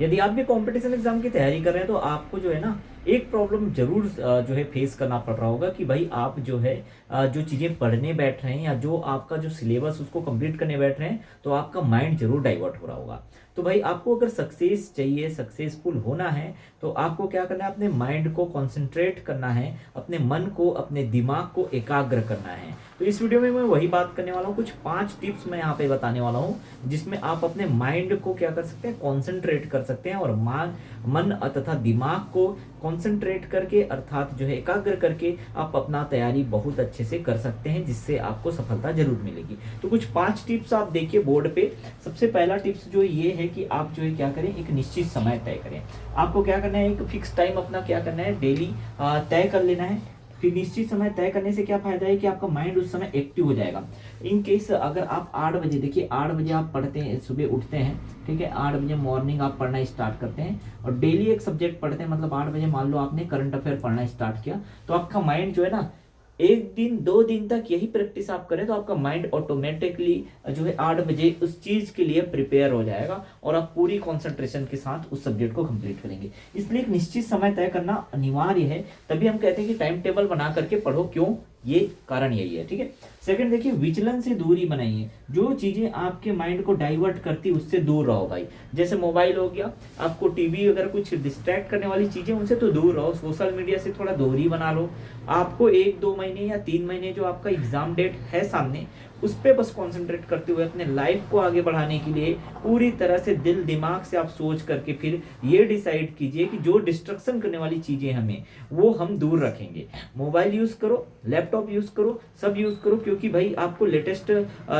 यदि आप भी कंपटीशन एग्जाम की तैयारी कर रहे हैं तो आपको जो है ना एक प्रॉब्लम जरूर जो है फेस करना पड़ रहा होगा कि भाई आप जो है जो चीज़ें पढ़ने बैठ रहे हैं या जो आपका जो सिलेबस उसको कंप्लीट करने बैठ रहे हैं तो आपका माइंड जरूर डाइवर्ट हो रहा होगा। तो भाई आपको अगर सक्सेस चाहिए, सक्सेसफुल होना है, तो आपको क्या करना है, अपने माइंड को कंसंट्रेट करना है, अपने मन को, अपने दिमाग को एकाग्र करना है। तो इस वीडियो में मैं वही बात करने वाला हूँ, कुछ 5 टिप्स मैं यहाँ पे बताने वाला हूँ जिसमें आप अपने माइंड को क्या कर सकते हैं, कॉन्सेंट्रेट कर सकते हैं और मन तथा दिमाग को कॉन्सेंट्रेट करके अर्थात जो है एकाग्र करके आप अपना तैयारी बहुत अच्छे से कर सकते हैं, जिससे आपको सफलता जरूर मिलेगी। तो कुछ 5 टिप्स आप देखिए बोर्ड पे। सबसे पहला टिप्स जो ये है कि आप जो है क्या करें, एक निश्चित समय तय करें। आपको क्या करना है, एक फिक्स टाइम अपना क्या करना है, डेली तय कर लेना है। फिर निश्चित समय तय करने से क्या फायदा है कि आपका माइंड उस समय एक्टिव हो जाएगा। इन केस अगर आप 8 बजे, देखिए 8 बजे आप पढ़ते हैं, सुबह उठते हैं, ठीक है, 8 बजे मॉर्निंग आप पढ़ना स्टार्ट करते हैं और डेली एक सब्जेक्ट पढ़ते हैं, मतलब 8 बजे मान लो आपने करंट अफेयर पढ़ना स्टार्ट किया, तो आपका माइंड जो है ना, 1 दिन 2 दिन तक यही प्रैक्टिस आप करें तो आपका माइंड ऑटोमेटिकली जो है 8 बजे उस चीज के लिए प्रिपेयर हो जाएगा और आप पूरी कंसंट्रेशन के साथ उस सब्जेक्ट को कंप्लीट करेंगे। इसलिए एक निश्चित समय तय करना अनिवार्य है। तभी हम कहते हैं कि टाइम टेबल बना करके पढ़ो। क्यों? ये कारण यही है, ठीक है। सेकंड देखिए, विचलन से दूरी बनाइए। जो चीजें आपके माइंड को डाइवर्ट करती उससे दूर रहो भाई। जैसे मोबाइल हो गया, आपको टीवी अगर कुछ डिस्ट्रैक्ट करने वाली चीजें, उनसे तो दूर रहो। सोशल मीडिया से थोड़ा दूरी बना लो। आपको 1 2 महीने या 3 महीने जो आपका एग्जाम डेट है सामने, उस पर बस कंसंट्रेट करते हुए अपने लाइफ को आगे बढ़ाने के लिए पूरी तरह से दिल दिमाग से आप सोच करके फिर ये डिसाइड कीजिए कि जो डिस्ट्रक्शन करने वाली चीजें हमें, वो हम दूर रखेंगे। मोबाइल यूज करो, लैपटॉप यूज करो, सब यूज करो, क्योंकि भाई आपको लेटेस्ट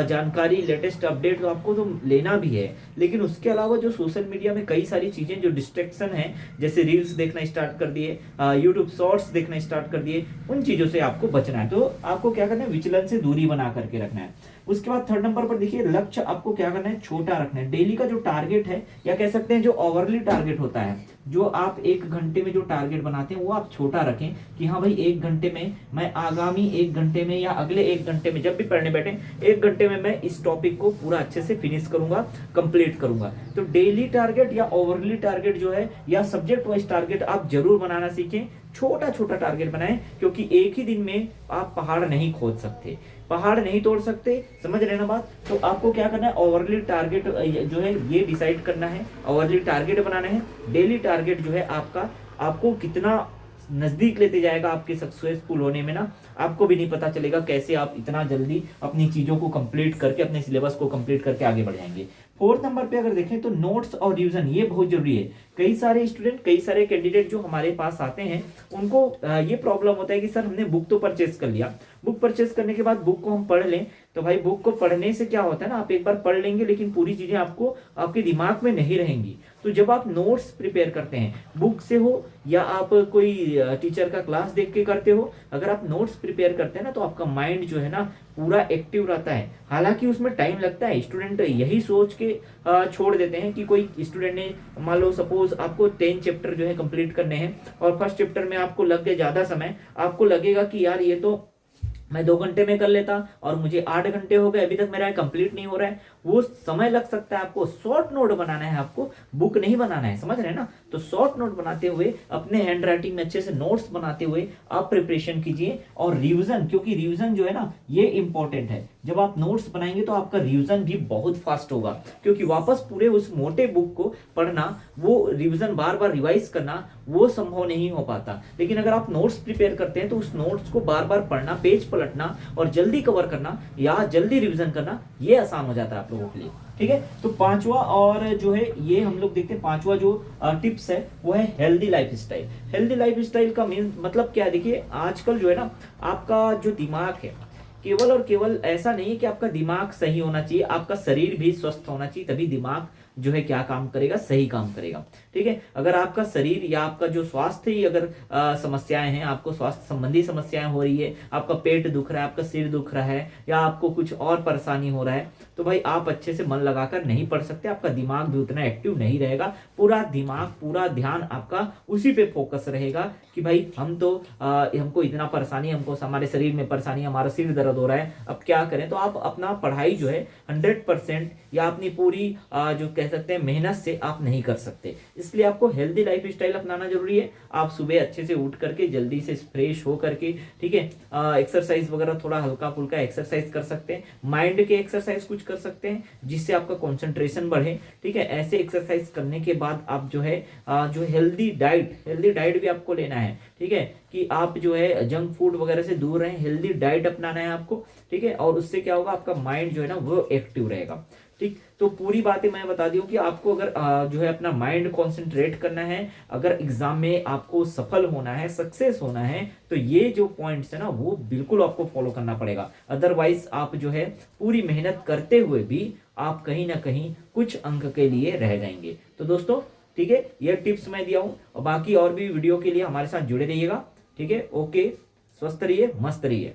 जानकारी, लेटेस्ट अपडेट तो आपको तो लेना भी है। लेकिन उसके अलावा जो सोशल मीडिया में कई सारी चीजें जो डिस्ट्रैक्शन है, जैसे रील्स देखना स्टार्ट कर दिए, यूट्यूब शॉर्ट्स देखना स्टार्ट कर दिए, उन चीजों से आपको बचना है। तो आपको क्या करना है, विचलन से दूरी बना करके रखना है। उसके बाद 3rd नंबर पर देखिए, लक्ष्य आपको क्या करना है, छोटा रखना है। डेली का जो टारगेट है, या कह सकते हैं जो ओवरली टारगेट होता है, जो आप 1 घंटे में जो टारगेट बनाते हैं वो आप छोटा रखें कि हाँ भाई 1 घंटे में मैं, आगामी 1 घंटे में या अगले 1 घंटे में जब भी पढ़ने बैठे, 1 घंटे में मैं इस टॉपिक को पूरा अच्छे से फिनिश करूंगा, कंप्लीट करूंगा। तो डेली टारगेट या ओवरली टारगेट जो है, या सब्जेक्ट वाइज टारगेट आप जरूर बनाना सीखें। छोटा छोटा टारगेट बनाएं, क्योंकि एक ही दिन में आप पहाड़ नहीं खोद सकते, पहाड़ नहीं तोड़ सकते, समझ रहे ना बात। तो आपको क्या करना है, ओवरली टारगेट जो है ये डिसाइड करना है, ओवरली टारगेट बनाना है। डेली टारगेट जो है आपका, आपको कितना नजदीक लेते जाएगा आपके सक्सेसफुल होने में ना, आपको भी नहीं पता चलेगा कैसे आप इतना जल्दी अपनी चीजों को कंप्लीट करके, अपने सिलेबस को कंप्लीट करके आगे बढ़ जाएंगे। 4th नंबर पे अगर देखें तो नोट्स और रिवीजन, ये बहुत जरूरी है। कई सारे स्टूडेंट, कई सारे कैंडिडेट जो हमारे पास आते हैं, उनको ये प्रॉब्लम होता है कि सर हमने बुक तो परचेस कर लिया, बुक परचेस करने के बाद बुक को हम पढ़ लें, तो भाई बुक को पढ़ने से क्या होता है ना, आप एक बार पढ़ लेंगे लेकिन पूरी चीजें आपको आपके दिमाग में नहीं रहेंगी। तो जब आप नोट्स प्रिपेयर करते हैं, बुक से हो या आप कोई टीचर का क्लास देख के करते हो, अगर आप नोट्स प्रिपेयर करते हैं ना, तो आपका माइंड जो है ना पूरा एक्टिव रहता है। हालांकि उसमें टाइम लगता है, स्टूडेंट यही सोच के छोड़ देते हैं कि कोई स्टूडेंट ने, मान लो सपोज आपको 10 चैप्टर जो है कंप्लीट करने हैं और फर्स्ट चैप्टर में आपको लग गया ज्यादा समय, आपको लगेगा कि यार ये तो मैं 2 घंटे में कर लेता और मुझे 8 घंटे हो गए, अभी तक मेरा कंप्लीट नहीं हो रहा है। वो समय लग सकता है। आपको शॉर्ट नोट बनाना है, आपको बुक नहीं बनाना है, समझ रहे हैं ना। तो शॉर्ट नोट बनाते हुए, अपने हैंड राइटिंग में अच्छे से नोट्स बनाते हुए आप प्रिपरेशन कीजिए। और रिवीजन, क्योंकि रिवीजन जो है ना ये इंपॉर्टेंट है। जब आप नोट्स बनाएंगे तो आपका रिवीजन भी बहुत फास्ट होगा, क्योंकि वापस पूरे उस मोटे बुक को पढ़ना, वो रिवीजन बार बार रिवाइज करना, वो संभव नहीं हो पाता। लेकिन अगर आप नोट्स प्रिपेयर करते हैं तो उस नोट्स को बार बार पढ़ना, पेज पलटना और जल्दी कवर करना या जल्दी रिवीजन करना, ये आसान हो जाता है आप लोगों के लिए, ठीक है। तो 5वां और जो है ये हम लोग देखते हैं, 5वां जो टिप्स है वो है healthy life style. Healthy life style का मीन मतलब क्या है, देखिए आजकल जो है ना आपका जो दिमाग है, केवल और केवल ऐसा नहीं है कि आपका दिमाग सही होना चाहिए, आपका शरीर भी स्वस्थ होना चाहिए, तभी दिमाग जो है क्या काम करेगा, सही काम करेगा, ठीक है। अगर आपका शरीर या आपका जो स्वास्थ्य ही अगर समस्याएं हैं, आपको स्वास्थ्य संबंधी समस्याएं हो रही है, आपका पेट दुख रहा है, आपका सिर दुख रहा है, या आपको कुछ और परेशानी हो रहा है, तो भाई आप अच्छे से मन लगाकर नहीं पढ़ सकते, आपका दिमाग भी उतना एक्टिव नहीं रहेगा। पूरा दिमाग, पूरा ध्यान आपका उसी पे फोकस रहेगा कि भाई हम तो हमको इतना परेशानी, हमको हमारे शरीर में परेशानी, हमारा सिर दर्द हो रहा है, अब क्या करें। तो आप अपना पढ़ाई जो है 100% या अपनी पूरी जो कह सकते हैं मेहनत से आप नहीं कर सकते। इसलिए आपको हेल्दी लाइफ स्टाइल अपनाना जरूरी है। आप सुबह अच्छे से उठ करके जल्दी से फ्रेश हो करके, ठीक है, एक्सरसाइज वगैरह थोड़ा हल्का फुल्का एक्सरसाइज कर सकते हैं, माइंड के एक्सरसाइज कुछ कर सकते हैं जिससे आपका कंसंट्रेशन बढ़े, ठीक है। ऐसे एक्सरसाइज करने के बाद आप जो है जो हेल्दी डाइट भी आपको लेना है, ठीक है, कि आप जो है जंक फूड वगैरह से दूर रहें, हेल्दी डाइट अपनाना है आपको, ठीक है। और उससे क्या होगा, आपका माइंड जो है ना वो एक्टिव रहेगा, ठीक। तो पूरी बातें मैं बता दी हूँ कि आपको अगर जो है अपना माइंड कंसंट्रेट करना है, अगर एग्जाम में आपको सफल होना है, सक्सेस होना है, तो ये जो पॉइंट्स है ना वो बिल्कुल आपको फॉलो करना पड़ेगा। अदरवाइज आप जो है पूरी मेहनत करते हुए भी आप कहीं ना कहीं कुछ अंक के लिए रह जाएंगे। तो दोस्तों, ठीक है, ये टिप्स मैं दिया हूँ, और बाकी और भी वीडियो के लिए हमारे साथ जुड़े रहिएगा, ठीक है। ओके, स्वस्थ रहिए, मस्त रहिए।